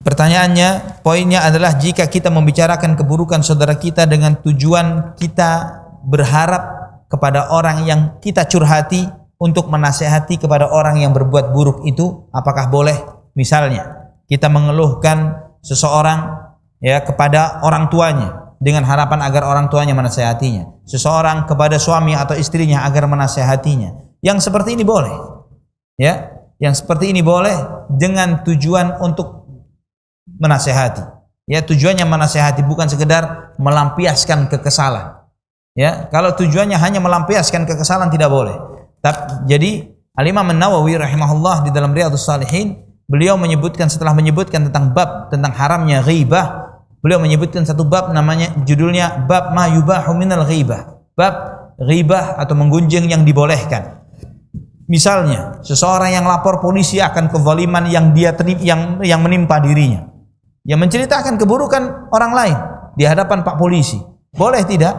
Pertanyaannya, poinnya adalah jika kita membicarakan keburukan saudara kita dengan tujuan kita berharap kepada orang yang kita curhati untuk menasehati kepada orang yang berbuat buruk itu, apakah boleh? Misalnya, kita mengeluhkan seseorang ya kepada orang tuanya dengan harapan agar orang tuanya menasehatinya. Seseorang kepada suami atau istrinya agar menasehatinya. Yang seperti ini boleh. Ya, yang seperti ini boleh dengan tujuan untuk menasehati. Ya, tujuannya menasehati, bukan sekedar melampiaskan kekesalan. Ya, kalau tujuannya hanya melampiaskan kekesalan tidak boleh. Jadi Al-Imam An-Nawawi rahimahullah di dalam Riyadhus Shalihin, beliau menyebutkan, setelah menyebutkan tentang bab tentang haramnya ghibah, beliau menyebutkan satu bab namanya, judulnya bab ma yubahu minal ghibah. Bab ghibah atau menggunjing yang dibolehkan. Misalnya, seseorang yang lapor polisi akan kezaliman yang yang menimpa dirinya. Yang menceritakan keburukan orang lain di hadapan Pak Polisi. Boleh tidak?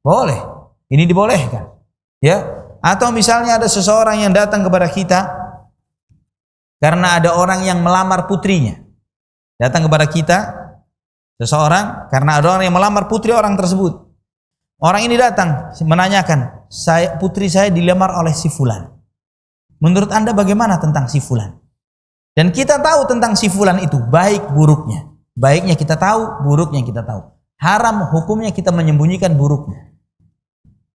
Boleh. Ini dibolehkan. Ya. Atau misalnya ada seseorang yang datang kepada kita karena ada orang yang melamar putrinya. Datang kepada kita seseorang karena ada orang yang melamar putri orang tersebut. Orang ini datang menanyakan, putri saya dilamar oleh si fulan. Menurut Anda bagaimana tentang si fulan? Dan kita tahu tentang si fulan itu baik buruknya. Baiknya kita tahu, buruknya kita tahu. Haram hukumnya kita menyembunyikan buruknya.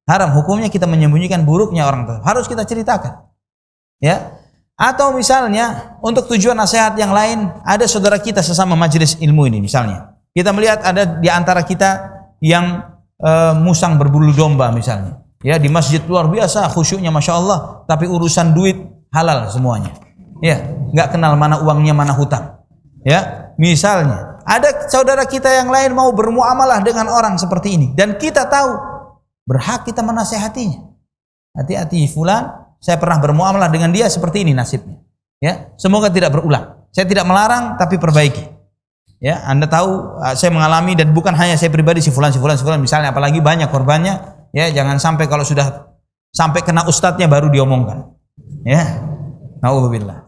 Haram hukumnya kita menyembunyikan buruknya orang tersebut. Harus kita ceritakan. Ya. Atau misalnya untuk tujuan nasihat yang lain, ada saudara kita sesama majelis ilmu ini misalnya. Kita melihat ada di antara kita yang musang berbulu domba misalnya. Ya, di masjid luar biasa khusyuknya Masya Allah, tapi urusan duit halal semuanya. Ya, nggak kenal mana uangnya mana hutang. Ya, misalnya ada saudara kita yang lain mau bermuamalah dengan orang seperti ini dan kita tahu berhak kita menasehatinya. Hati-hati fulan, saya pernah bermuamalah dengan dia seperti ini nasibnya. Ya, semoga tidak berulang. Saya tidak melarang tapi perbaiki. Ya, Anda tahu saya mengalami dan bukan hanya saya pribadi, si fulan misalnya, apalagi banyak korbannya. Ya, jangan sampai kalau sudah sampai kena ustadznya baru diomongkan. Ya, naudzubillah.